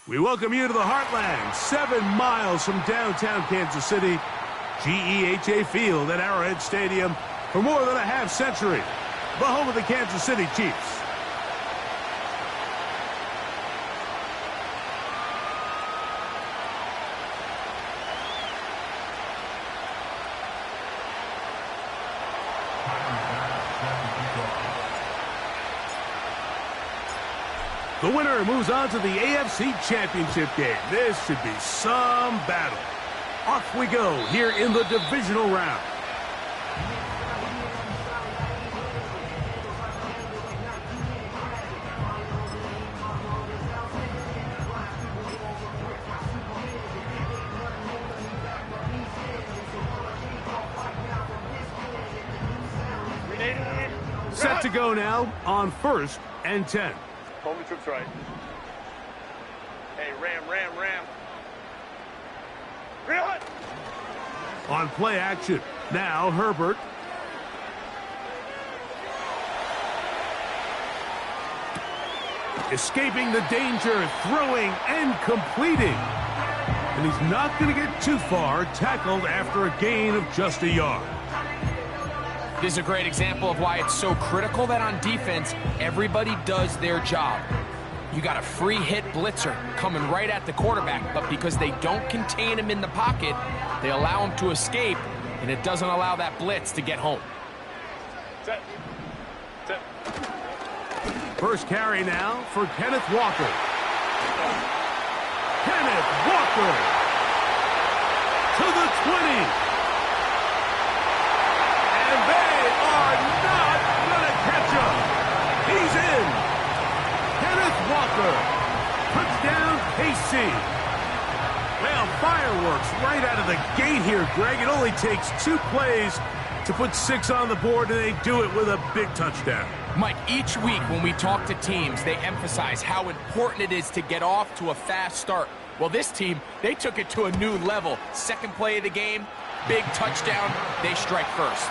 We welcome you to the Heartland, 7 miles from downtown Kansas City, GEHA Field at Arrowhead Stadium for more than a half-century, the home of the Kansas City Chiefs. The winner moves on to the AFC Championship game. This should be some battle. Off we go here in the divisional round. Set to go now on 1st and 10. Hold the troops right. Hey, ram. Reel it! On play action. Now Herbert. Escaping the danger, throwing and completing. And he's not going to get too far, tackled after a gain of just a yard. This is a great example of why it's so critical that on defense, everybody does their job. You got a free hit blitzer coming right at the quarterback, but because they don't contain him in the pocket, they allow him to escape, and it doesn't allow that blitz to get home. Set. First carry now for Kenneth Walker. Kenneth Walker to the 20. And they are not going to catch him. He's in. Kenneth Walker. Touchdown, KC. Well, fireworks right out of the gate here, Greg. It only takes 2 plays to put 6 on the board, and they do it with a big touchdown. Mike, each week when we talk to teams, they emphasize how important it is to get off to a fast start. Well, this team, they took it to a new level. Second play of the game, big touchdown, they strike first.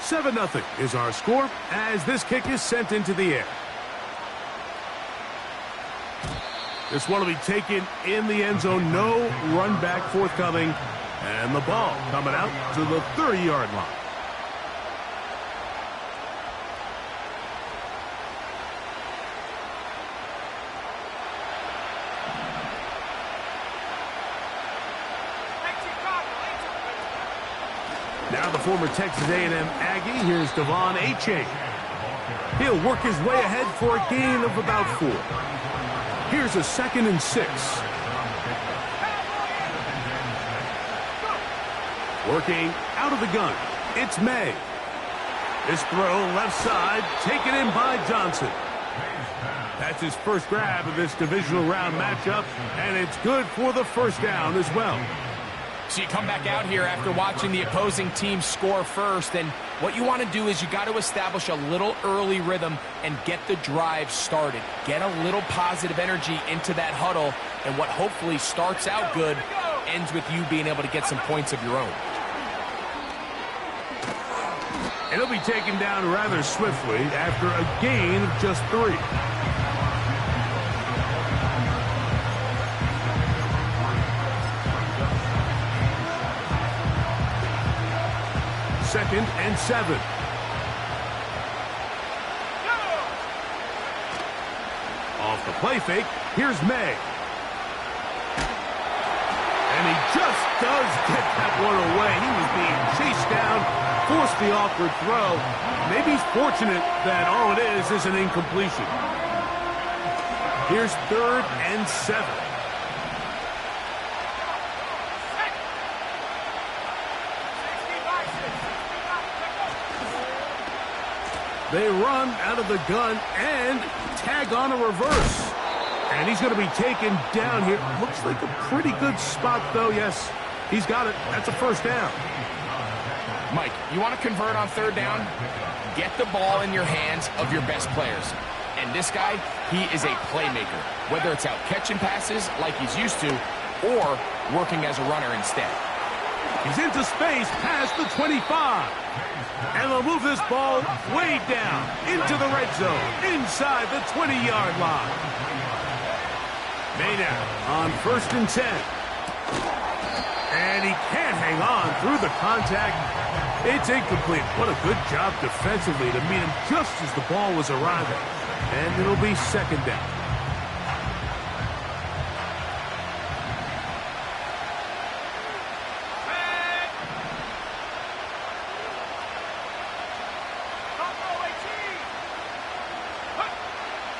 Seven 0 is our score as this kick is sent into the air. This one will be taken in the end zone. No run back forthcoming. And the ball coming out to the 30-yard line. Now the former Texas A&M Aggie. Here's Devon Achane. He'll work his way ahead for a gain of about 4. Here's a 2nd and 6. Working out of the gun. It's May. This throw left side, taken in by Johnson. That's his first grab of this divisional round matchup, and it's good for the first down as well. So you come back out here after watching the opposing team score first, and what you want to do is you got to establish a little early rhythm and get the drive started. Get a little positive energy into that huddle, and what hopefully starts out good ends with you being able to get some points of your own. And he'll be taken down rather swiftly after a gain of just 3. Second and 7. Off the play fake, here's May. And he just does get that one away. He was being chased down, forced the awkward throw. Maybe he's fortunate that all it is an incompletion. Here's 3rd and 7. They run out of the gun and tag on a reverse. And he's going to be taken down here. Looks like a pretty good spot, though. Yes, he's got it. That's a first down. Mike, you want to convert on 3rd down? Get the ball in your hands of your best players. And this guy, he is a playmaker. Whether it's out catching passes like he's used to or working as a runner instead. He's into space past the 25. And they'll move this ball way down into the red zone, inside the 20-yard line. Maynard on 1st and 10. And he can't hang on through the contact. It's incomplete. What a good job defensively to meet him just as the ball was arriving. And it'll be 2nd down.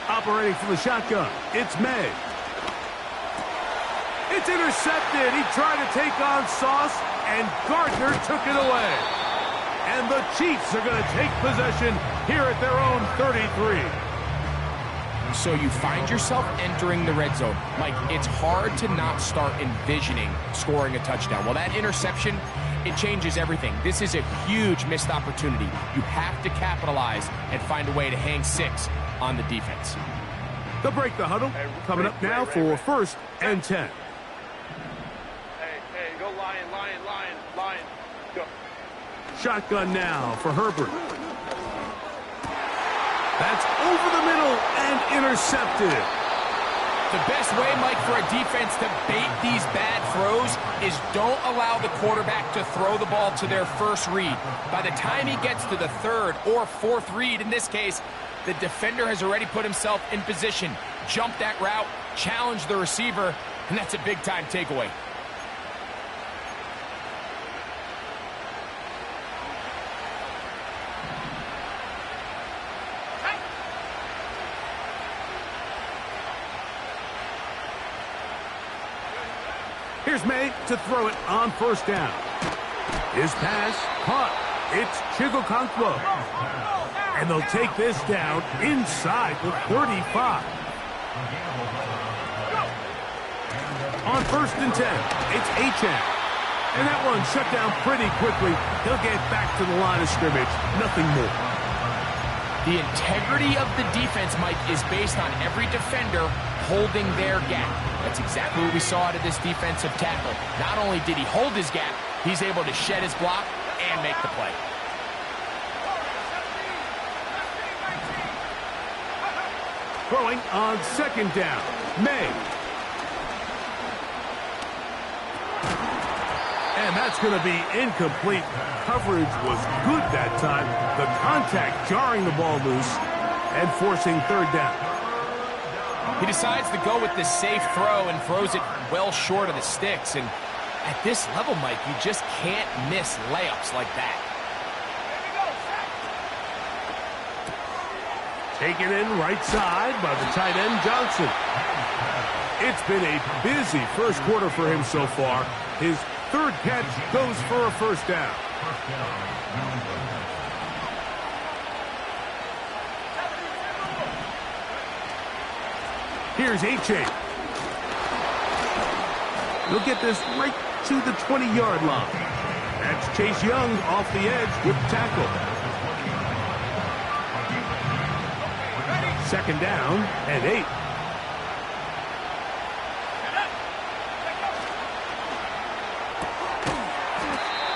Operating from the shotgun, it's May. It's intercepted. He tried to take on Sauce, and Gardner took it away. And the Chiefs are going to take possession here at their own 33. So you find yourself entering the red zone. Mike, it's hard to not start envisioning scoring a touchdown. Well, that interception, it changes everything. This is a huge missed opportunity. You have to capitalize and find a way to hang 6 on the defense. They'll break the huddle. Coming up now for 1st and 10. Hey, go Lion. Go. Shotgun now for Herbert. That's over the middle and intercepted. The best way, Mike, for a defense to bait these bad throws is don't allow the quarterback to throw the ball to their first read. By the time he gets to the 3rd or 4th read, in this case, the defender has already put himself in position, jumped that route, challenged the receiver, and that's a big-time takeaway. Here's May to throw it on 1st down. His pass caught. It's Chigokonkwo. And they'll take this down inside the 35. On 1st and 10, it's Achane. And that one shut down pretty quickly. He'll get back to the line of scrimmage. Nothing more. The integrity of the defense, Mike, is based on every defender holding their gap. That's exactly what we saw out of this defensive tackle. Not only did he hold his gap, he's able to shed his block and make the play. Throwing on 2nd down, May. And that's going to be incomplete. Coverage was good that time. The contact jarring the ball loose and forcing 3rd down. He decides to go with the safe throw and throws it well short of the sticks. And at this level, Mike, you just can't miss layups like that. Taken in right side by the tight end, Johnson. It's been a busy 1st quarter for him so far. His 3rd catch goes for a 1st down. Here's Achane. He'll get this right to the 20-yard line. That's Chase Young off the edge with the tackle. 2nd down and 8.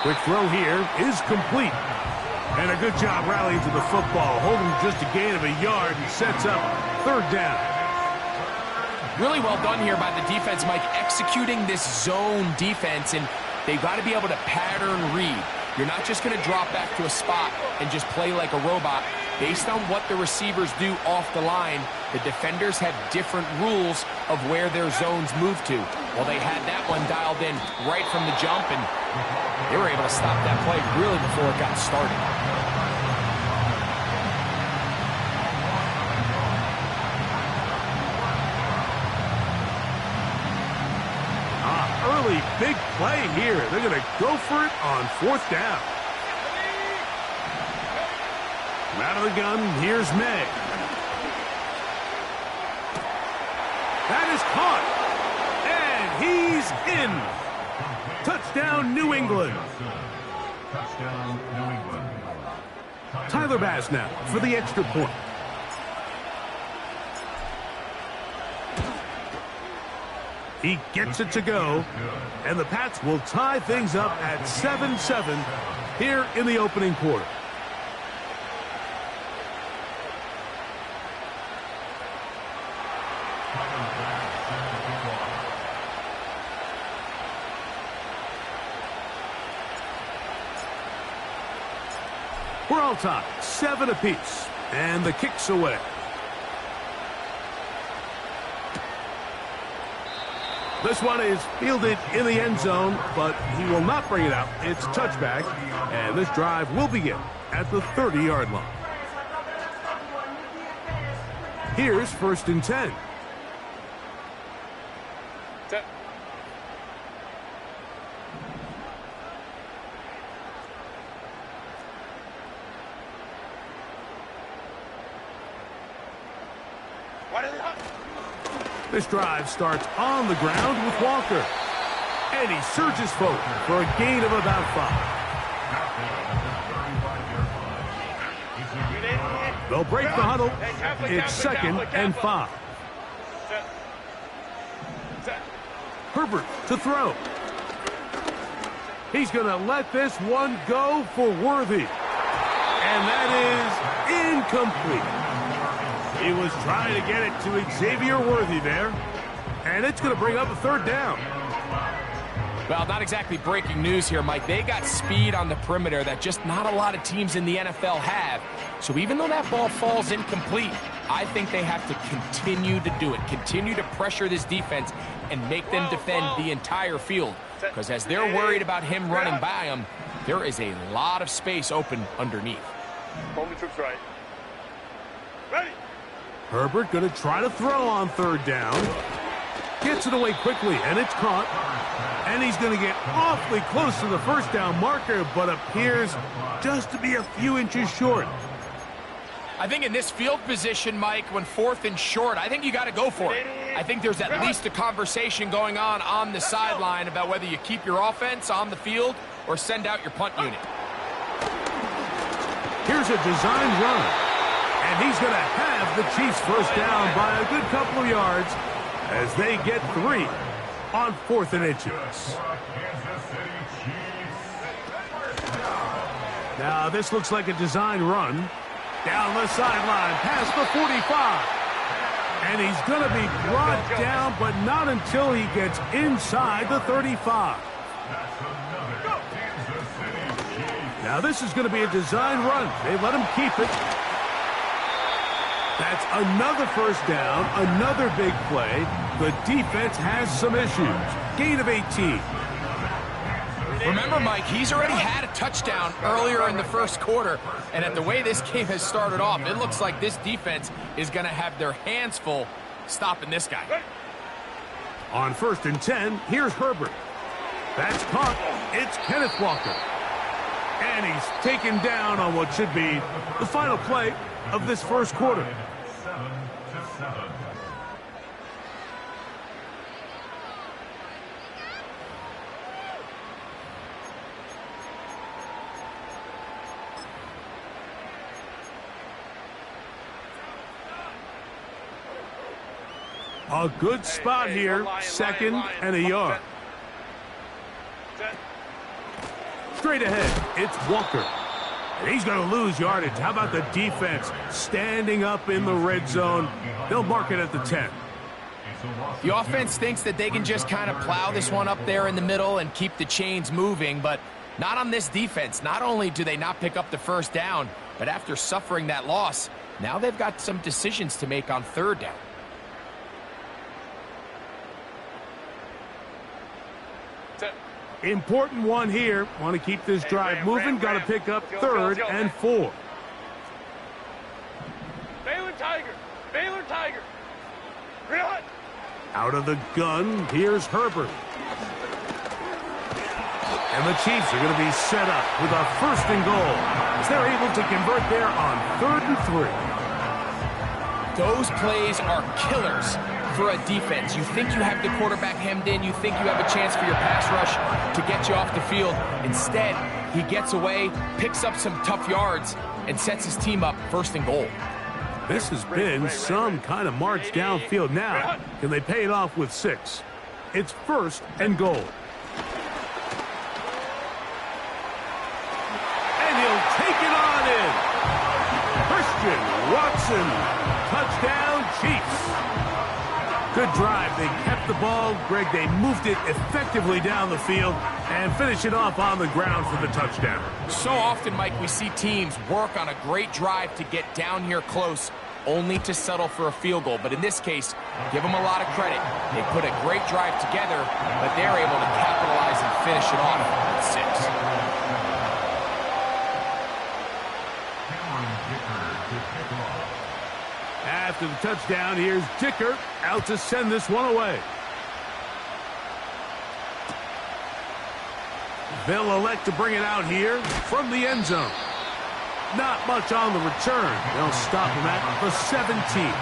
Quick throw here is complete. And a good job rallying to the football, holding just a gain of a yard and sets up 3rd down. Really well done here by the defense, Mike, executing this zone defense, and they've got to be able to pattern read. You're not just going to drop back to a spot and just play like a robot. Based on what the receivers do off the line, the defenders have different rules of where their zones move to. Well, they had that one dialed in right from the jump, and they were able to stop that play really before it got started. Early big play here. They're going to go for it on 4th down. Out of the gun, here's May. That is caught. And he's in. Touchdown, New England. Touchdown, New England. Tyler Bass now for the extra point. He gets it to go, and the Pats will tie things up at 7-7 here in the opening quarter. We're all tied, 7 apiece, and the kick's away. This one is fielded in the end zone, but he will not bring it out. It's touchback, and this drive will begin at the 30-yard line. Here's 1st and 10. This drive starts on the ground with Walker. And he surges forward for a gain of about 5. They'll break the huddle. It's 2nd and 5. Herbert to throw. He's going to let this one go for Worthy. And that is incomplete. He was trying to get it to Xavier Worthy there. And it's going to bring up a 3rd down. Well, not exactly breaking news here, Mike. They got speed on the perimeter that just not a lot of teams in the NFL have. So even though that ball falls incomplete, I think they have to continue to do it. Continue to pressure this defense and make them defend the entire field. Because as they're worried about him running by them, there is a lot of space open underneath. Home troops right. Ready. Herbert going to try to throw on 3rd down. Gets it away quickly, and it's caught. And he's going to get awfully close to the 1st down marker, but appears just to be a few inches short. I think in this field position, Mike, when 4th and short, I think you got to go for it. I think there's at least a conversation going on the sideline about whether you keep your offense on the field or send out your punt unit. Here's a design run. And he's going to have the Chiefs 1st down by a good couple of yards as they get 3 on 4th and inches. Now this looks like a design run. Down the sideline, past the 45. And he's going to be brought down, but not until he gets inside the 35. Now this is going to be a design run. They let him keep it. That's another 1st down, another big play. The defense has some issues. Gain of 18. Remember, Mike, he's already had a touchdown earlier in the 1st quarter, and at the way this game has started off, it looks like this defense is going to have their hands full stopping this guy. On 1st and 10, here's Herbert. That's caught. It's Kenneth Walker. And he's taken down on what should be the final play of this 1st quarter. A good spot here, 2nd and a yard. Straight ahead, it's Walker. And he's going to lose yardage. How about the defense standing up in the red zone? They'll mark it at the 10. The offense thinks that they can just kind of plow this one up there in the middle and keep the chains moving, but not on this defense. Not only do they not pick up the 1st down, but after suffering that loss, now they've got some decisions to make on 3rd down. Important one here. Want to keep this drive moving. Got to pick up 3rd and 4. Baylor Tiger. Baylor Tiger. Run. Out of the gun, here's Herbert. And the Chiefs are going to be set up with a 1st and goal as they're able to convert there on 3rd and 3. Those plays are killers for a defense. You think you have the quarterback hemmed in. You think you have a chance for your pass rush to get you off the field. Instead, he gets away, picks up some tough yards, and sets his team up 1st and goal. This has been some kind of march downfield now. Can they pay it off with 6? It's 1st and goal. And he'll take it on in. Christian Watson, touchdown Chiefs. Good drive. They kept the ball. Greg, they moved it effectively down the field and finish it off on the ground for the touchdown. So often, Mike, we see teams work on a great drive to get down here close, only to settle for a field goal. But in this case, give them a lot of credit. They put a great drive together, but they're able to capitalize and finish it off with 6. After the touchdown, here's Dicker out to send this one away. They'll elect to bring it out here from the end zone. Not much on the return. They'll stop him at the 17.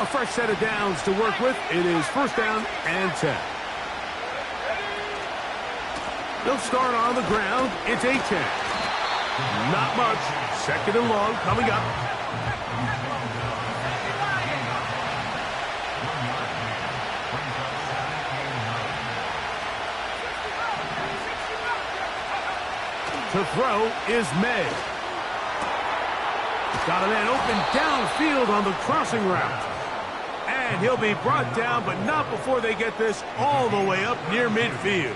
A fresh set of downs to work with. It is 1st down and 10. They'll start on the ground. It's a 10. Not much. 2nd and long coming up. To throw is May. Got a man open downfield on the crossing route. And he'll be brought down, but not before they get this all the way up near midfield.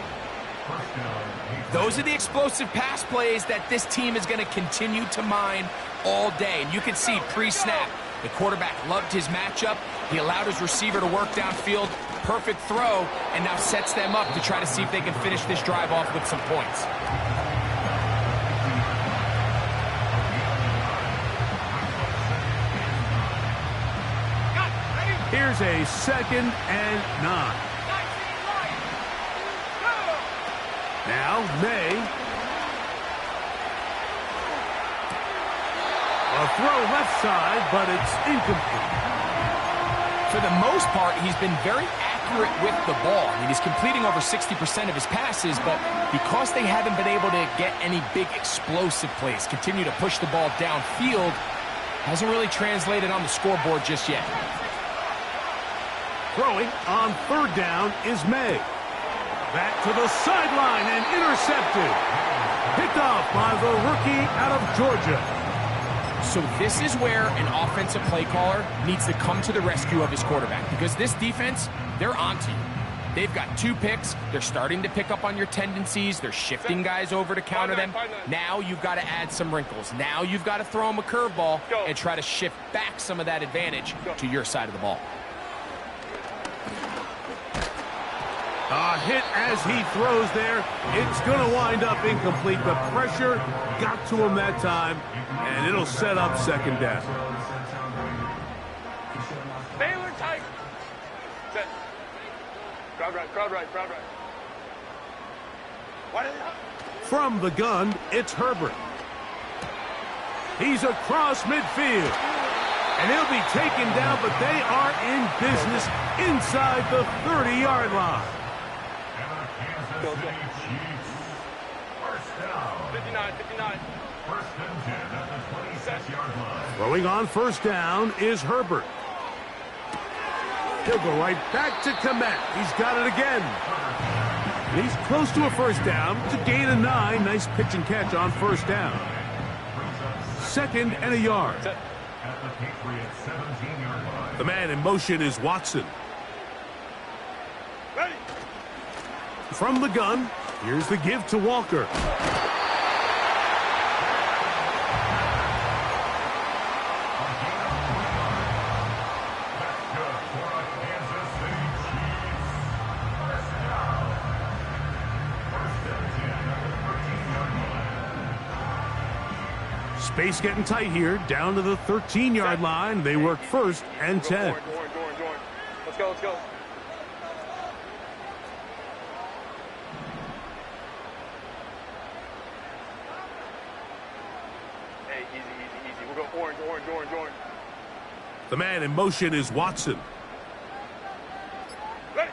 Those are the explosive pass plays that this team is going to continue to mine all day. And you can see pre-snap, the quarterback loved his matchup. He allowed his receiver to work downfield. Perfect throw, and now sets them up to try to see if they can finish this drive off with some points. Here's a 2nd and 9. Now, May. A throw left side, but it's incomplete. For the most part, he's been very accurate with the ball. I mean, he's completing over 60% of his passes, but because they haven't been able to get any big explosive plays, continue to push the ball downfield, hasn't really translated on the scoreboard just yet. Throwing on 3rd down is May. Back to the sideline and intercepted. Picked off by the rookie out of Georgia. So this is where an offensive play caller needs to come to the rescue of his quarterback, because this defense, they're onto you. They've got 2 picks. They're starting to pick up on your tendencies. They're shifting guys over to counter them. Now you've got to add some wrinkles. Now you've got to throw them a curveball and try to shift back some of that advantage to your side of the ball. A hit as he throws there. It's going to wind up incomplete. The pressure got to him that time, and it'll set up 2nd down. Baylor tight. Set. Crowd right, crowd right, crowd right. What is it? From the gun, it's Herbert. He's across midfield. And he'll be taken down, but they are in business inside the 30-yard line. 59, 59. 1st and 10 at the 26-yard line. Throwing on 1st down is Herbert. He'll go right back to Kmet. He's got it again. And he's close to a 1st down. It's a gain of 9. Nice pitch and catch on 1st down. 2nd and a yard. At the Patriots 17-yard line. The man in motion is Watson. Ready. From the gun, here's the give to Walker. Space getting tight here, down to the 13-yard line. They work 1st and 10. Orange. Let's go, let's go. Hey, easy. We'll go orange. The man in motion is Watson. Ready.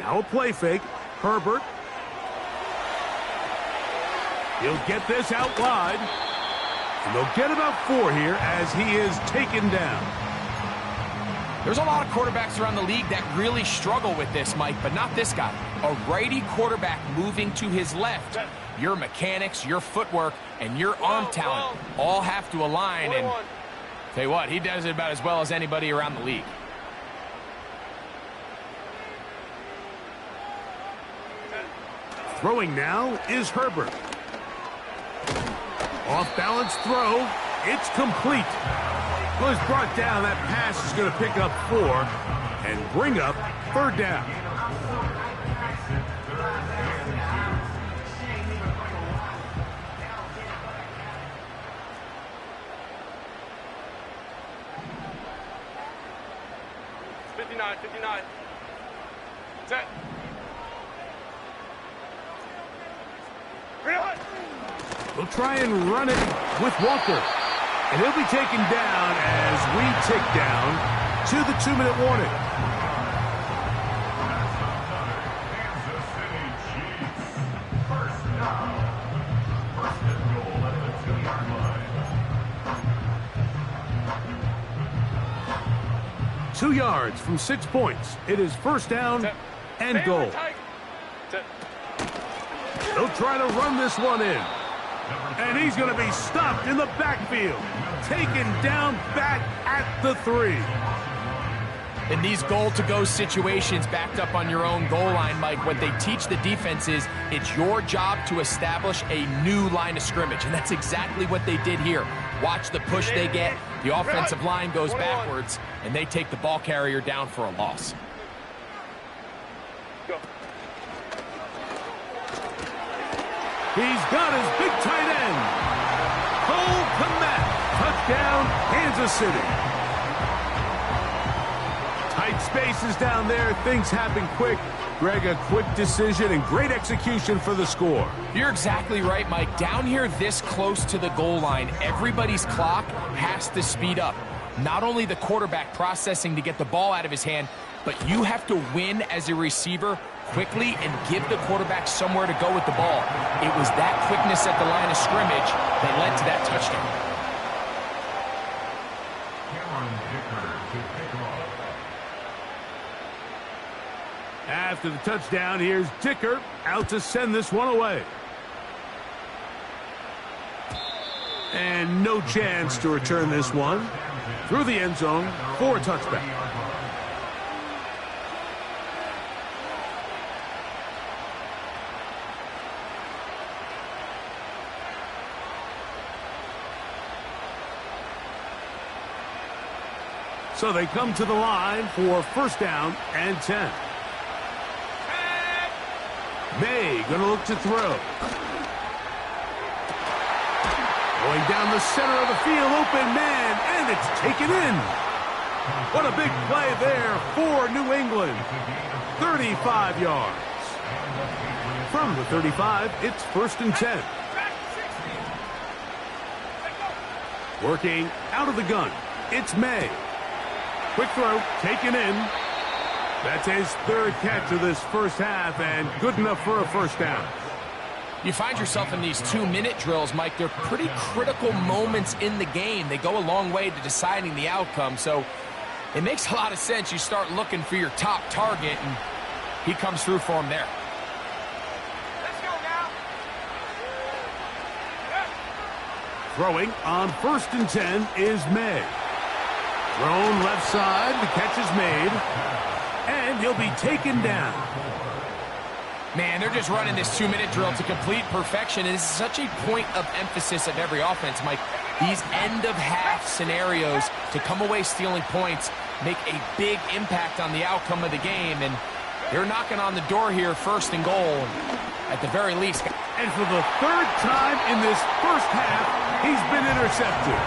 Now a play fake. Herbert. He'll get this out wide. And they'll get about 4 here as he is taken down. There's a lot of quarterbacks around the league that really struggle with this, Mike, but not this guy. A righty quarterback moving to his left. Your mechanics, your footwork, and your arm talent all have to align. And tell you what, he does it about as well as anybody around the league. Throwing now is Herbert. Off-balance throw. It's complete. Well, it's brought down. That pass is going to pick up 4 and bring up 3rd down. It's 59, 59. Set. We'll try and run it with Walker. And he'll be taken down as we tick down to the 2-minute warning. Kansas City Chiefs. First down. First and goal at the 2-yard line. 2 yards from 6 points. It is first down and goal. They'll try to run this one in. And he's going to be stopped in the backfield. Taken down back at the 3. In these goal-to-go situations backed up on your own goal line, Mike, what they teach the defense is it's your job to establish a new line of scrimmage, and that's exactly what they did here. Watch the push they get. The offensive line goes backwards, and they take the ball carrier down for a loss. Go. He's got his big tight end. Cole Kmet. Touchdown, Kansas City. Tight spaces down there. Things happen quick. Greg, a quick decision and great execution for the score. You're exactly right, Mike. Down here this close to the goal line, everybody's clock has to speed up. Not only the quarterback processing to get the ball out of his hand, but you have to win as a receiver quickly and give the quarterback somewhere to go with the ball. It was that quickness at the line of scrimmage that led to that touchdown. Cameron Dicker to pick off. After the touchdown, here's Dicker out to send this one away. And no chance to return this one through the end zone for a touchback. So they come to the line for first down and 10. May going to look to throw. Going down the center of the field, open man, and it's taken in. What a big play there for New England. 35 yards. From the 35, it's first and 10. Working out of the gun, it's May. Quick throw, taken in. That's his 3rd catch of this first half, and good enough for a first down. You find yourself in these 2-minute drills, Mike. They're pretty critical moments in the game. They go a long way to deciding the outcome, so it makes a lot of sense. You start looking for your top target, and he comes through for him there. Let's go now. Throwing on first and 10 is May. Thrown left side, the catch is made, and he'll be taken down. Man, they're just running this 2-minute drill to complete perfection, and this is such a point of emphasis of every offense, Mike. These end-of-half scenarios to come away stealing points make a big impact on the outcome of the game, and they're knocking on the door here, first and goal, at the very least. And for the 3rd time in this first half, he's been intercepted.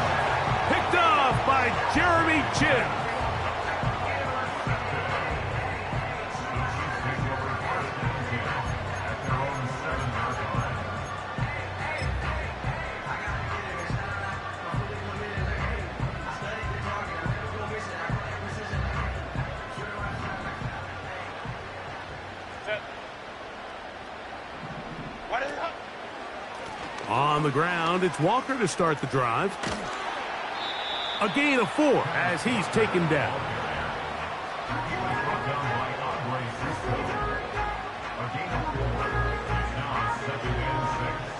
Picked off by Jeremy Chinn. On the ground, it's Walker to start the drive. A gain of 4 as he's taken down.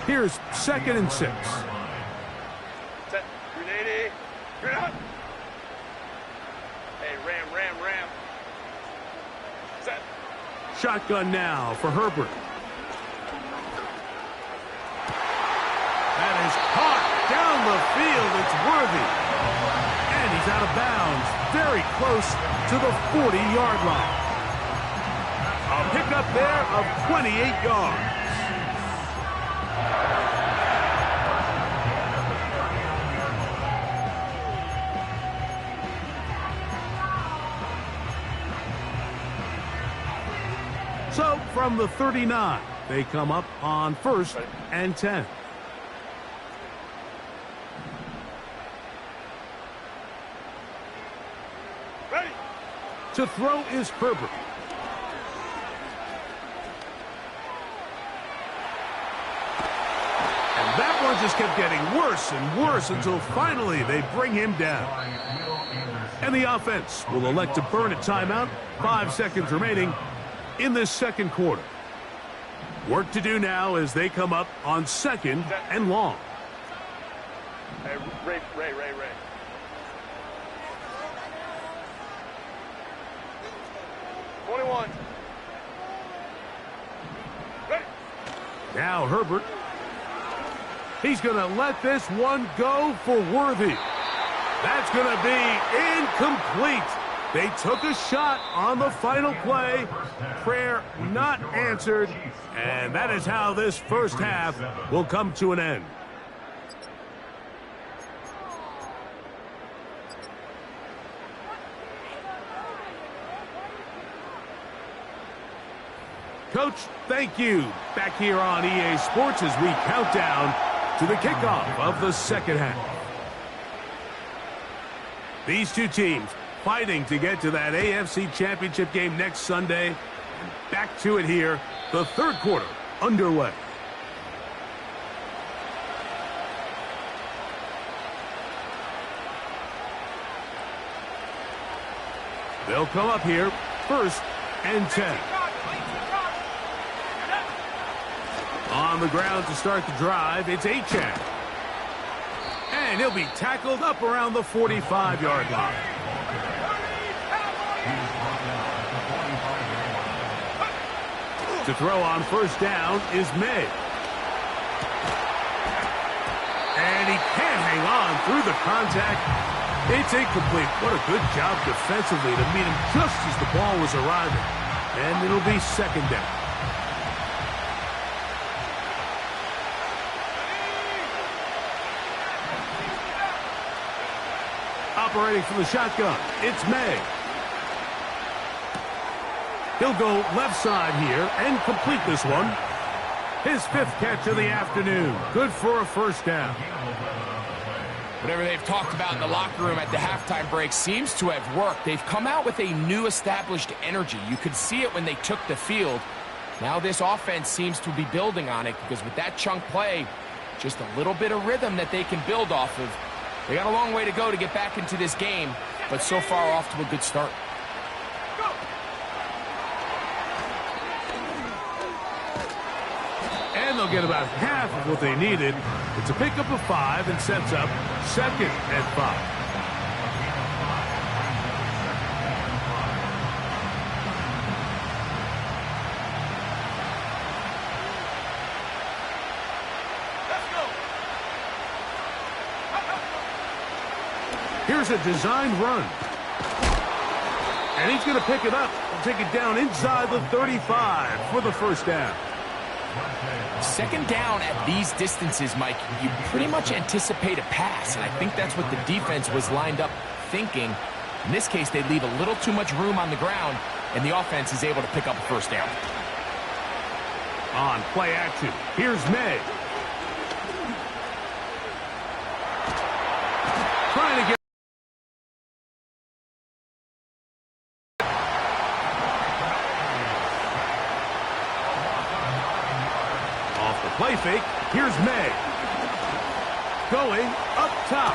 Here's 2nd and 6. Set. Grenade. Grenade. Hey, ram. Set. Shotgun now for Herbert. That is caught down the field. It's Worthy. And he's out of bounds, very close to the 40-yard line. A pickup there of 28 yards. So from the 39, they come up on 1st and 10. Ready. To throw is Herbert. And that one just kept getting worse and worse until finally they bring him down. And the offense will elect to burn a timeout. 5 seconds remaining in this second quarter. Work to do now as they come up on 2nd and long. Hey, Ray. 21. Ready. Now Herbert. He's going to let this one go for Worthy. That's going to be incomplete. They took a shot on the final play. Prayer not answered. And that is how this first half will come to an end. Coach, thank you. Back here on EA Sports as we count down to the kickoff of the second half. These two teams fighting to get to that AFC Championship game next Sunday. And back to it here, the third quarter underway. They'll come up here, 1st and 10. On the ground to start the drive, it's Achane. And he'll be tackled up around the 45-yard line. To throw on 1st down is May. And he can't hang on through the contact. It's incomplete. What a good job defensively to meet him just as the ball was arriving. And it'll be 2nd down. Operating from the shotgun, it's May. He'll go left side here and complete this one. His 5th catch of the afternoon. Good for a 1st down. Whatever they've talked about in the locker room at the halftime break seems to have worked. They've come out with a new established energy. You could see it when they took the field. Now this offense seems to be building on it because with that chunk play, just a little bit of rhythm that they can build off of. They got a long way to go to get back into this game, but so far off to a good start. And they'll get about half of what they needed. It's a pickup of 5 and sets up 2nd and 5. Here's a designed run. And he's going to pick it up and take it down inside the 35 for the 1st down. 2nd down at these distances, Mike, you pretty much anticipate a pass, and I think that's what the defense was lined up thinking. In this case, they leave a little too much room on the ground, and the offense is able to pick up a 1st down. On play action, here's May. Trying to get play fake. Here's May. going up top.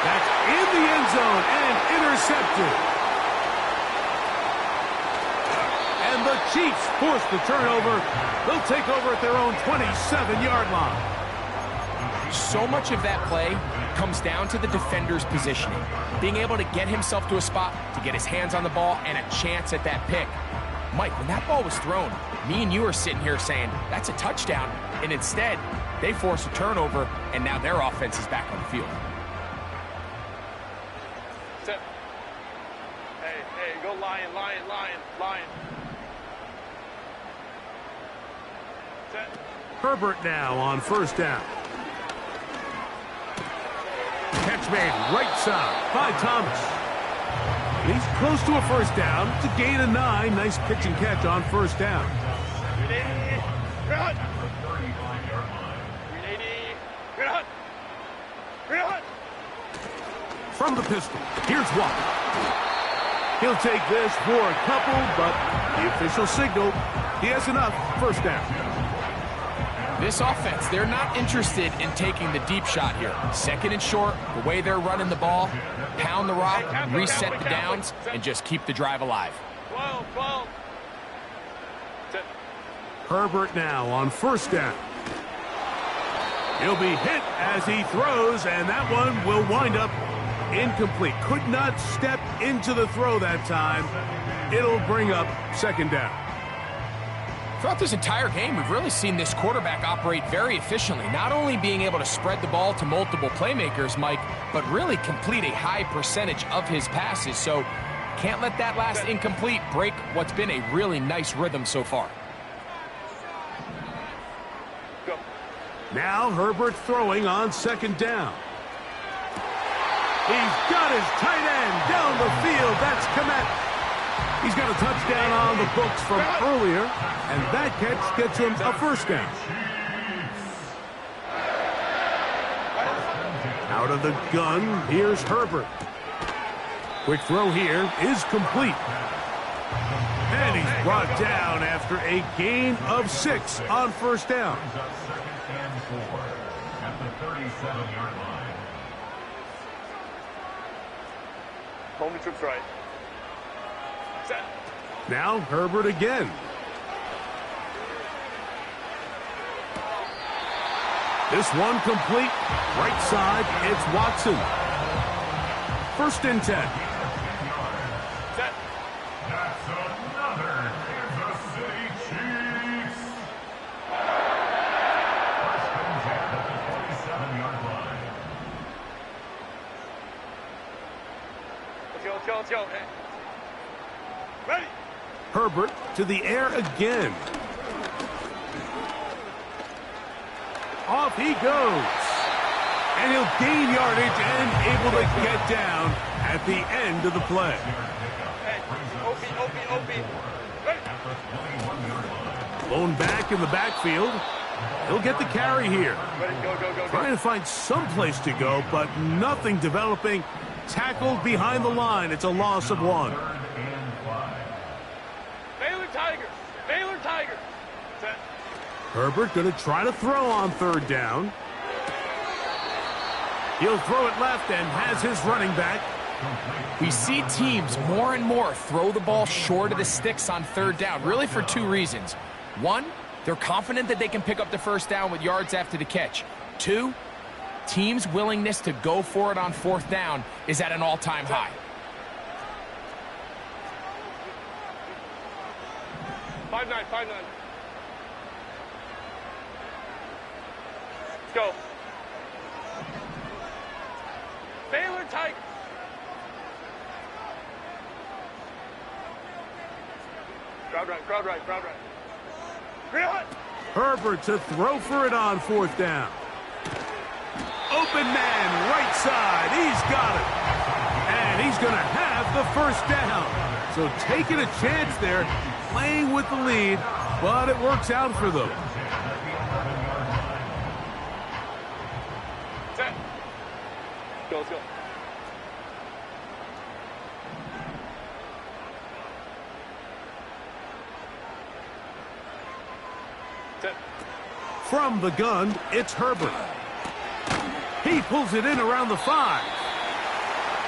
That's in the end zone and intercepted. And the Chiefs force the turnover. They'll take over at their own 27-yard line. So much of that play comes down to the defender's positioning. Being able to get himself to a spot, to get his hands on the ball, and a chance at that pick. Mike, when that ball was thrown, me and you are sitting here saying, that's a touchdown. And instead, they force a turnover, and now their offense is back on the field. Hey, go Lion, Lion, Lion, Lion. Set. Herbert now on first down. Catch made right side by Thomas. He's close to a first down. It's a gain of 9. Nice pitch and catch on first down. 380. Run. 380. Run. Run. From the pistol, here's Walker. He'll take this for a couple, but the official signal, he has enough. First down. This offense, they're not interested in taking the deep shot here. Second and short, the way they're running the ball, pound the rock, reset the downs, and just keep the drive alive. 12. Set. Herbert now on first down. He'll be hit as he throws, and that one will wind up incomplete. Could not step into the throw that time. It'll bring up second down. Throughout this entire game, we've really seen this quarterback operate very efficiently, not only being able to spread the ball to multiple playmakers, Mike, but really complete a high percentage of his passes. So can't let that last incomplete break what's been a really nice rhythm so far. Go. Now Herbert throwing on second down. He's got his tight end down the field. That's Kmet. He's got a touchdown on the books from earlier, and that catch gets him a first down. Out of the gun, here's Herbert. Quick throw here is complete. And he's brought down after a gain of 6 on first down. Second and 4 at the 37-yard line. Home to troops right. Set. Now Herbert again. This one complete. Right side, it's Watson. First and 10. Set. That's another Kansas City Chiefs. First and 10 at the 47-yard line. Let's go. Hey. Ready. Herbert to the air again. Off he goes. And he'll gain yardage and able to get down at the end of the play. Hey. OP. Ready. Blown back in the backfield. He'll get the carry here. Ready. Go. Trying to find some place to go, but nothing developing. Tackled behind the line. It's a loss of 1. Baylor Tigers. Set. Herbert going to try to throw on third down. He'll throw it left and has his running back. We see teams more and more throw the ball short of the sticks on third down, really for 2 reasons. 1, they're confident that they can pick up the first down with yards after the catch. 2, teams' willingness to go for it on fourth down is at an all-time high. 5-9. Let's go. Baylor Tigers. Crowd right. Run. Herbert to throw for it on fourth down. Open man, right side. He's got it. And he's going to have the first down. So taking a chance there, playing with the lead, but it works out for them. Set. Let's go. Set. From the gun, it's Herbert. He pulls it in around the 5.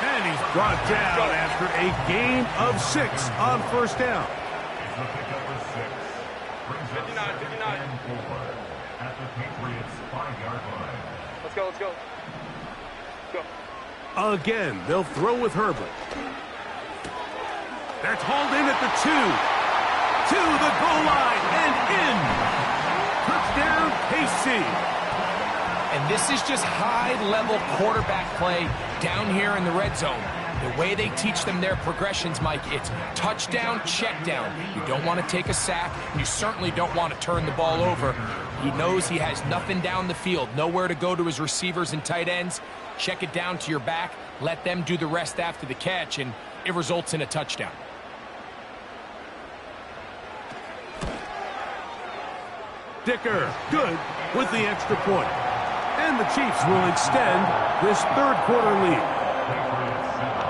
And he's brought down after a gain of 6 on first down. It's the pickup of 6. Brings up 59. second and 4 at the Patriots' 5-yard line. Let's go, let's go. Go. Again, they'll throw with Herbert. That's hauled in at the 2. To the goal line and in. Touchdown, KC. And this is just high-level quarterback play down here in the red zone. The way they teach them their progressions, Mike, it's touchdown, check down. You don't want to take a sack. You certainly don't want to turn the ball over. He knows he has nothing down the field, nowhere to go to his receivers and tight ends. Check it down to your back. Let them do the rest after the catch, and it results in a touchdown. Dicker, good with the extra point. And the Chiefs will extend this third quarter lead. Patriots 7.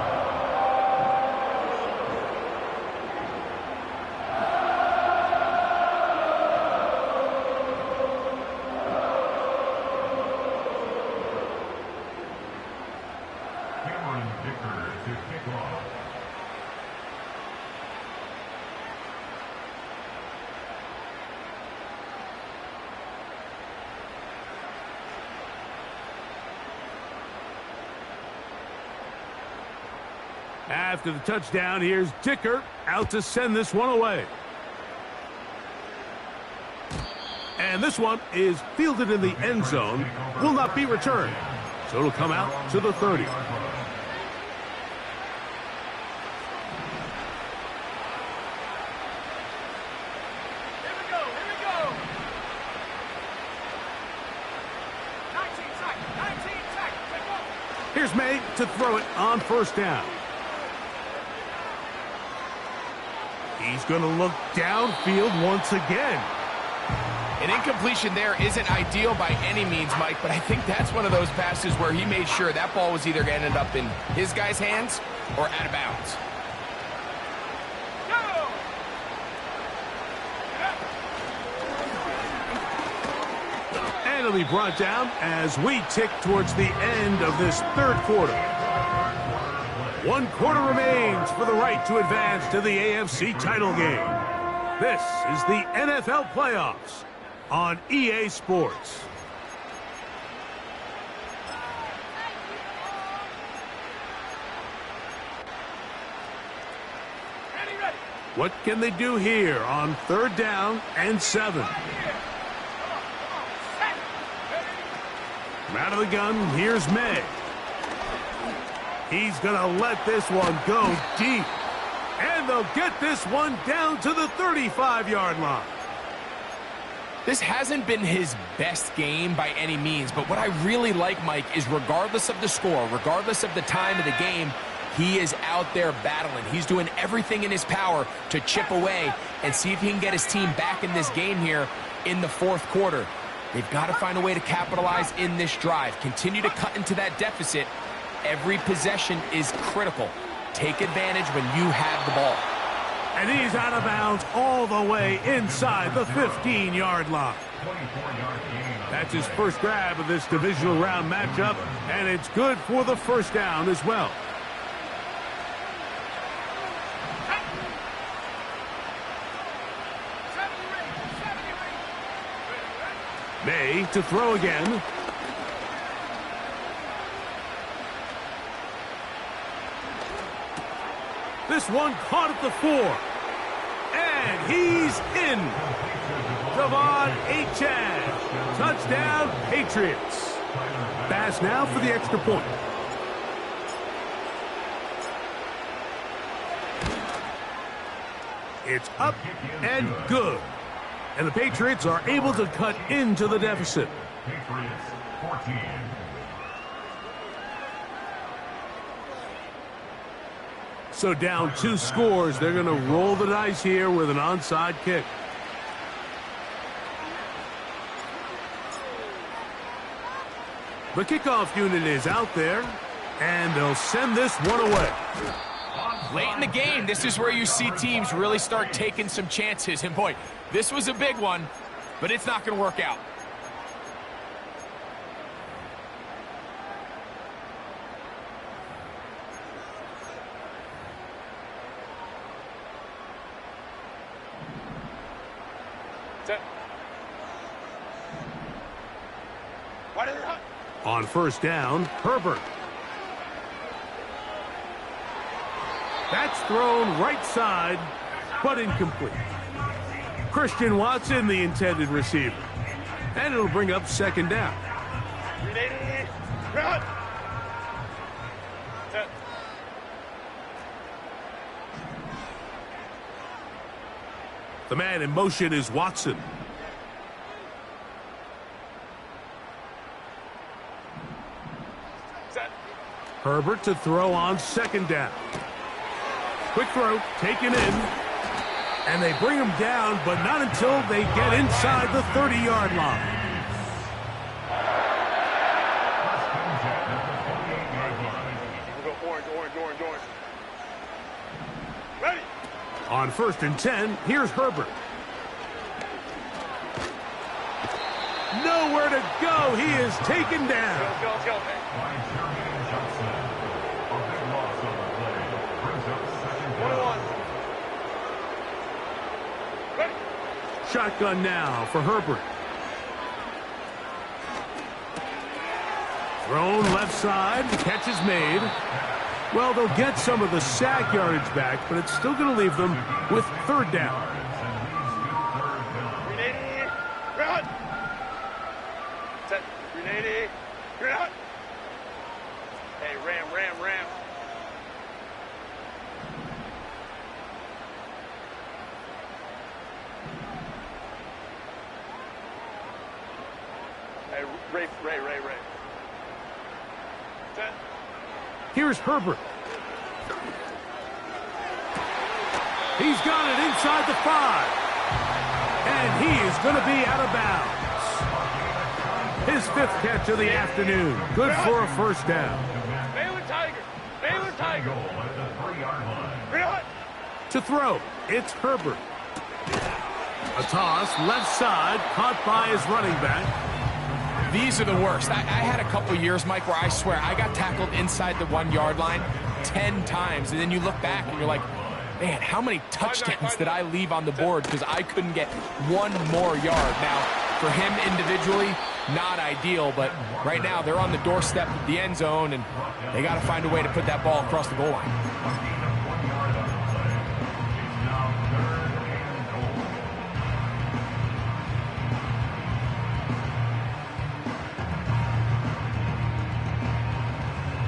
Cameron Dicker to kick off. After the touchdown, here's Dicker out to send this one away. And this one is fielded in the end zone, will not be returned. So it'll come out to the 30. Here we go, here we go. 19 sack, take off. Here's May to throw it on first down. He's going to look downfield once again. An incompletion there isn't ideal by any means, Mike, but I think that's one of those passes where he made sure that ball was either going to end up in his guy's hands or out of bounds. And it'll be brought down as we tick towards the end of this third quarter. 1 quarter remains for the right to advance to the AFC title game. This is the NFL playoffs on EA Sports. Ready. What can they do here on third down and 7? From out of the gun, here's May. He's going to let this one go deep. And they'll get this one down to the 35-yard line. This hasn't been his best game by any means, but what I really like, Mike, is regardless of the score, regardless of the time of the game, he is out there battling. He's doing everything in his power to chip away and see if he can get his team back in this game here in the fourth quarter. They've got to find a way to capitalize in this drive. Continue to cut into that deficit. Every possession is critical. Take advantage when you have the ball. And he's out of bounds all the way inside the 15-yard line. 24-yard gain. That's his first grab of this divisional round matchup, and it's good for the first down as well. May to throw again. This one caught at the 4. And he's in. Devon Achane. Touchdown, Patriots. Pass now for the extra point. It's up and good. And the Patriots are able to cut into the deficit. Patriots 14. So down 2 scores, they're going to roll the dice here with an onside kick. The kickoff unit is out there, and they'll send this one away. Late in the game, this is where you see teams really start taking some chances. And boy, this was a big one, but it's not going to work out. Set. Why did it hurt? On first down, Herbert. That's thrown right side, but incomplete. Christian Watson, the intended receiver. And it'll bring up second down. Ready, run. Set. The man in motion is Watson. Set. Herbert to throw on second down. Quick throw, taken in. And they bring him down, but not until they get inside the 30-yard line. We'll go orange, orange, orange, orange. Ready. On first and 10, here's Herbert. Nowhere to go. He is taken down. Let's go, let's go. By Jermaine Johnson. A big loss on the play. Brings up second down. 1-1. Ready. Shotgun now for Herbert. Thrown left side. The catch is made. Well, they'll get some of the sack yardage back, but it's still going to leave them with third down. Ready, run. Set. Ready, run. Hey, ram, ram, ram. Hey, Ray. Set. Here's Herbert. He's got it inside the 5. And he is going to be out of bounds. His 5th catch of the afternoon. Good for a first down. Baylor Tiger. Baylor Tiger. Goal at the 3-yard line. Run. To throw, it's Herbert. A toss, left side, caught by his running back. These are the worst. I had a couple years, Mike, where I swear I got tackled inside the 1-yard line 10 times. And then you look back and you're like, man, how many touchdowns did I leave on the board because I couldn't get one more yard? Now, for him individually, not ideal, but right now they're on the doorstep of the end zone, and they got to find a way to put that ball across the goal line.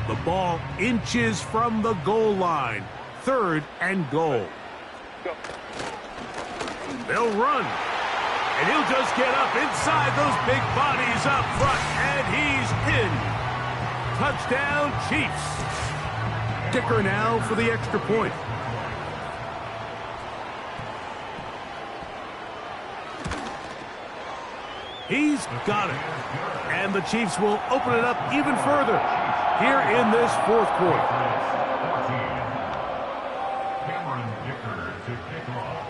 The ball inches from the goal line. 3rd and goal. Go. They'll run. And he'll just get up inside those big bodies up front. And he's in. Touchdown, Chiefs. Dicker now for the extra point. He's got it. And the Chiefs will open it up even further here in this 4th quarter. Cameron Dicker to kick off.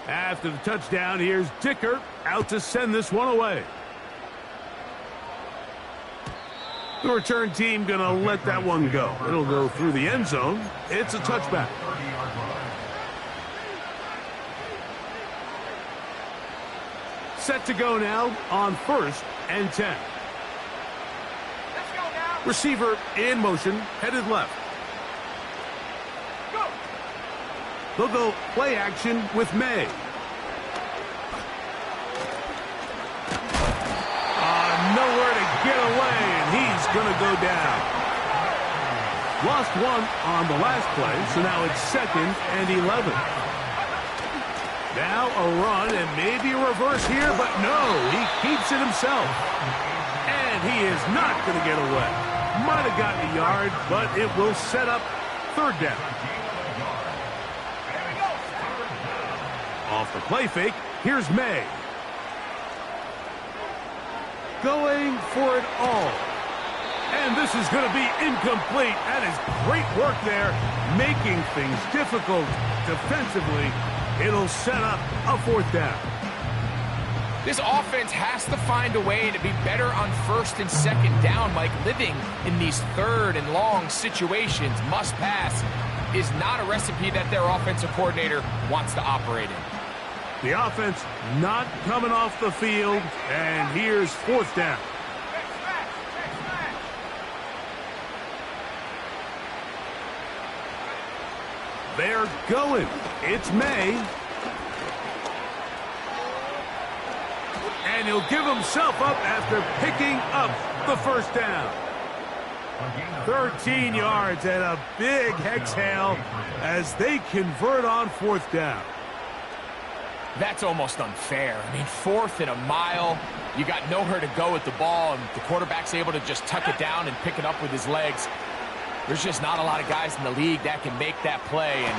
After the touchdown, here's Dicker out to send this one away. The return team going to let that one go. It'll go through the end zone. It's a touchback. Set to go now on first and 10. Let's go now. Receiver in motion, headed left. Go. They'll go play action with May. Nowhere to get away, and he's going to go down. Lost one on the last play, so now it's 2nd and 11. Now a run and maybe a reverse here, but no, he keeps it himself. And he is not going to get away. Might have gotten a yard, but it will set up 3rd down. Off the play fake, here's May. Going for it all. And this is going to be incomplete. That is great work there, making things difficult defensively. It'll set up a 4th down. This offense has to find a way to be better on first and second down, Mike. Living in these third and long situations, must pass, is not a recipe that their offensive coordinator wants to operate in. The offense not coming off the field, and here's fourth down. They're going. It's May. And he'll give himself up after picking up the first down. 13 yards and a big exhale as they convert on fourth down. That's almost unfair. I mean, fourth and a mile. You got nowhere to go with the ball, and the quarterback's able to just tuck it down and pick it up with his legs. There's just not a lot of guys in the league that can make that play, and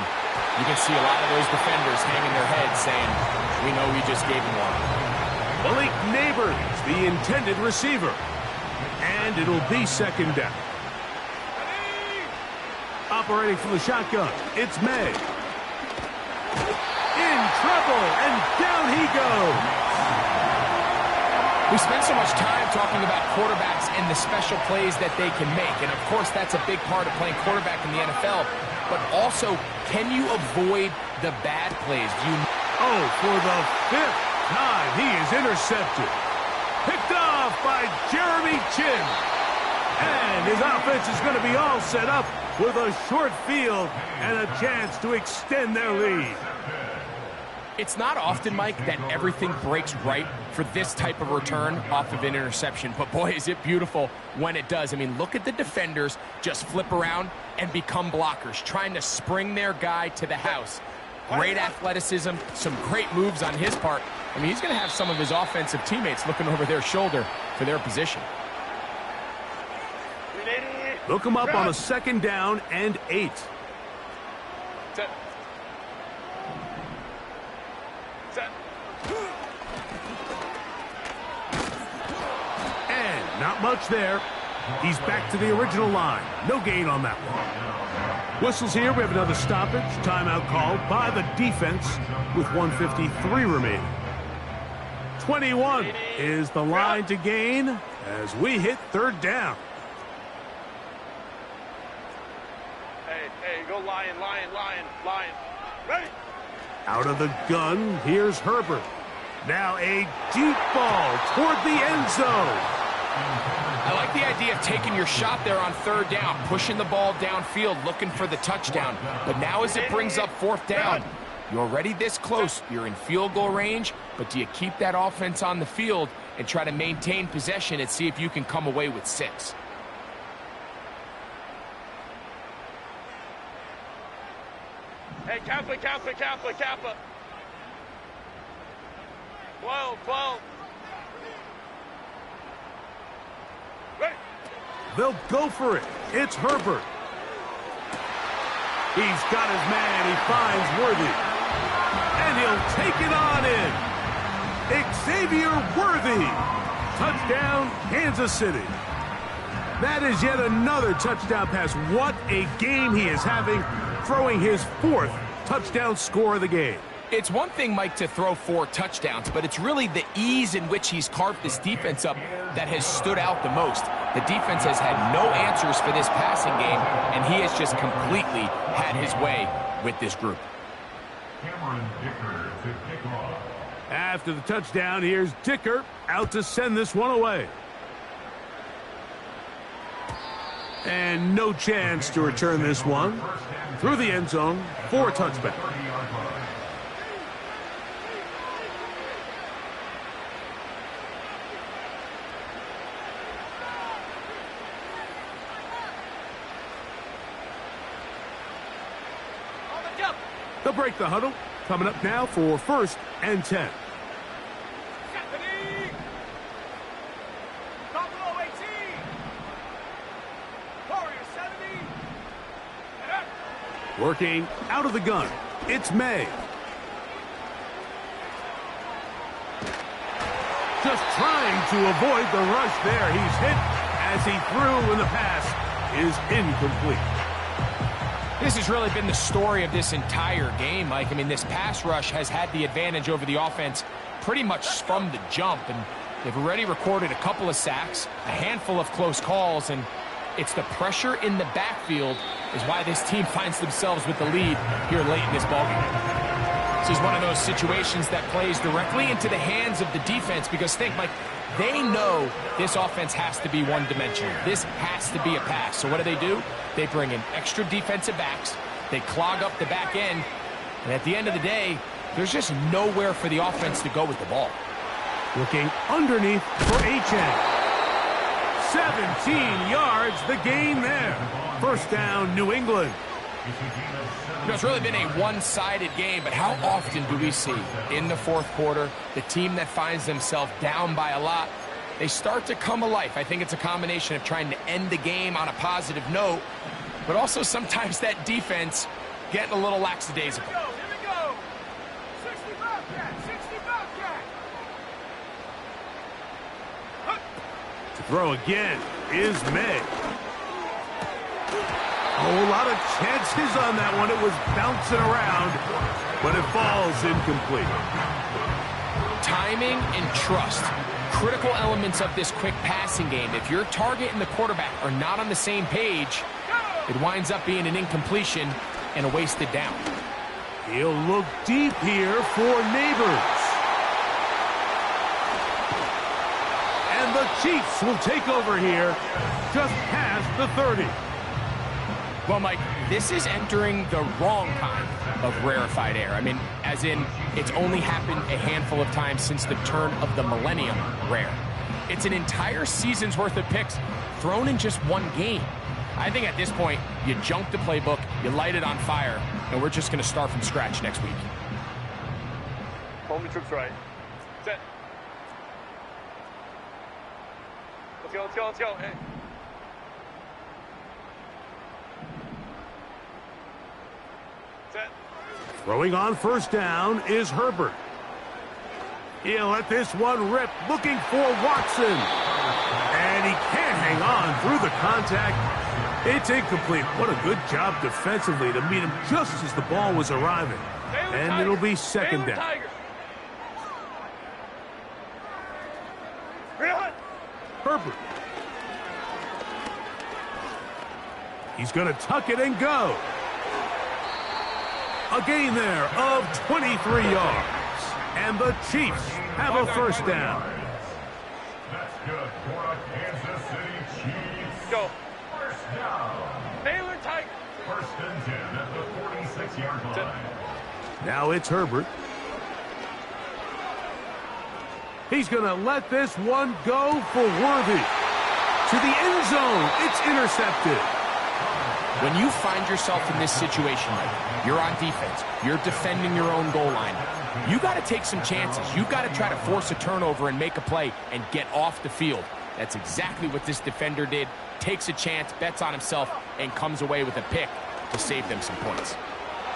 you can see a lot of those defenders hanging their heads saying, we know we just gave him one. Malik Neighbors, the intended receiver. And it'll be second down. Operating from the shotgun, it's May. In trouble, and down he goes. We spend so much time talking about quarterbacks and the special plays that they can make. And, of course, that's a big part of playing quarterback in the NFL. But also, can you avoid the bad plays? Oh, for the fifth time, he is intercepted. Picked off by Jeremy Chinn. And his offense is going to be all set up with a short field and a chance to extend their lead. It's not often, Mike, that everything breaks right for this type of return off of an interception. But, boy, is it beautiful when it does. I mean, look at the defenders just flip around and become blockers, trying to spring their guy to the house. Great athleticism, some great moves on his part. I mean, he's going to have some of his offensive teammates looking over their shoulder for their position. Look him up on a second down and 8. And not much there. He's back to the original line. No gain on that one. Whistles here. We have another stoppage. Timeout called by the defense with 1:53 remaining. 21 is the line to gain as we hit third down. Hey, go Lion, Lion, Lion, Lion. Ready? Out of the gun, here's Herbert. Now a deep ball toward the end zone. I like the idea of taking your shot there on third down, pushing the ball downfield, looking for the touchdown. But now as it brings up fourth down, you're already this close. You're in field goal range, but do you keep that offense on the field and try to maintain possession and see if you can come away with 6? Hey, Kappa. 12. Ready? They'll go for it. It's Herbert. He's got his man. He finds Worthy. And he'll take it on in. Xavier Worthy. Touchdown, Kansas City. That is yet another touchdown pass. What a game he is having, throwing his 4th touchdown score of the game. It's one thing, Mike, to throw 4 touchdowns, but it's really the ease in which he's carved this defense up that has stood out the most. The defense has had no answers for this passing game, and he has just completely had his way with this group. Cameron Dicker to kick off. After the touchdown, here's Dicker out to send this one away. And no chance to return this one through the end zone for a touchback. They'll break the huddle. Coming up now for 1st and 10. Working out of the gun. It's May. Just trying to avoid the rush there. He's hit as he threw when the pass is incomplete. This has really been the story of this entire game, Mike. I mean, this pass rush has had the advantage over the offense pretty much from the jump, and they've already recorded a couple of sacks, a handful of close calls, and it's the pressure in the backfield is why this team finds themselves with the lead here late in this ballgame. This is one of those situations that plays directly into the hands of the defense, because think, Mike, they know this offense has to be one-dimensional. This has to be a pass. So what do? They bring in extra defensive backs. They clog up the back end. And at the end of the day, there's just nowhere for the offense to go with the ball. Looking underneath for Achane. 17 yards, the gain there. First down, New England. You know, it's really been a one-sided game, but how often do we see in the fourth quarter the team that finds themselves down by a lot, they start to come alive? I think it's a combination of trying to end the game on a positive note, but also sometimes that defense getting a little lackadaisical. Here we go. 60 Bobcat, 60 Bobcat. To throw again is May. A lot of chances on that one. It was bouncing around, but it falls incomplete. Timing and trust, critical elements of this quick passing game. If your target and the quarterback are not on the same page, it winds up being an incompletion and a wasted down. He'll look deep here for Neighbors. And the Chiefs will take over here just past the 30. Well, Mike, this is entering the wrong kind of rarefied air. I mean, as in, it's only happened a handful of times since the turn of the millennium rare. It's an entire season's worth of picks thrown in just one game. I think at this point, you junk the playbook, you light it on fire, and we're just going to start from scratch next week. Home the troops right. Set. Let's go, let's go, let's go. Hey. Set. Throwing on first down is Herbert. He'll let this one rip, looking for Watson. And he can't hang on through the contact. It's incomplete. What a good job defensively to meet him just as the ball was arriving. And it'll be second down. Herbert. He's going to tuck it and go. A gain there of 23 yards. And the Chiefs have a first down. That's good for a Kansas City Chiefs. Go. First down. Baylor Tigers. First and 10 at the 46-yard line. Now it's Herbert. He's going to let this one go for Worthy. To the end zone. It's intercepted. When you find yourself in this situation, Mike, you're on defense, you're defending your own goal line, you got to take some chances. You got to try to force a turnover and make a play and get off the field. That's exactly what this defender did. Takes a chance, bets on himself, and comes away with a pick to save them some points.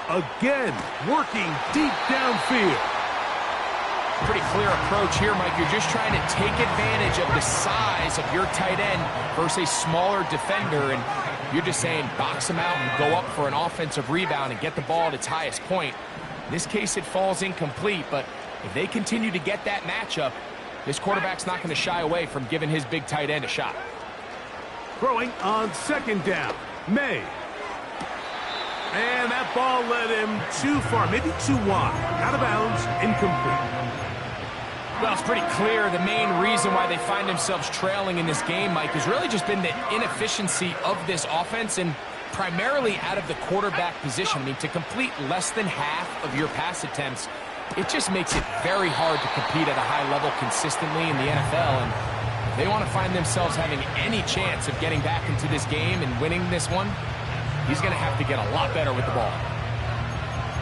Again, working deep downfield. Pretty clear approach here, Mike. You're just trying to take advantage of the size of your tight end versus a smaller defender, and you're just saying box him out and go up for an offensive rebound and get the ball at its highest point. In this case, it falls incomplete, but if they continue to get that matchup, this quarterback's not going to shy away from giving his big tight end a shot. Throwing on second down, May. And that ball led him too far, maybe too wide. Out of bounds, incomplete. Well, it's pretty clear the main reason why they find themselves trailing in this game, Mike, has really just been the inefficiency of this offense and primarily out of the quarterback position. I mean, to complete less than half of your pass attempts, it just makes it very hard to compete at a high level consistently in the NFL. And if they want to find themselves having any chance of getting back into this game and winning this one, he's going to have to get a lot better with the ball.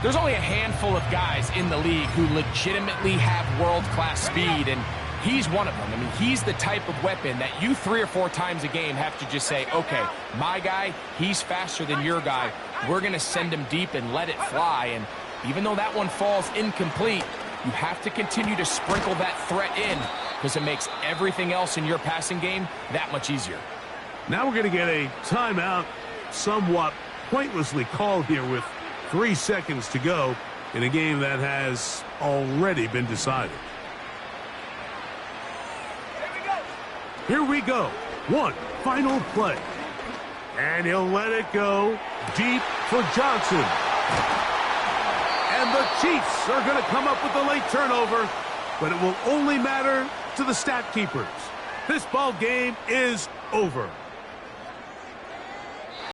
There's only a handful of guys in the league who legitimately have world-class speed, and he's one of them. I mean, he's the type of weapon that you 3 or 4 times a game have to just say, okay, my guy, he's faster than your guy. We're going to send him deep and let it fly. And even though that one falls incomplete, you have to continue to sprinkle that threat in because it makes everything else in your passing game that much easier. Now we're going to get a timeout, somewhat pointlessly called here with 3 seconds to go in a game that has already been decided. Here we go. One final play. And he'll let it go deep for Johnson. And the Chiefs are going to come up with a late turnover, but it will only matter to the stat keepers. This ball game is over.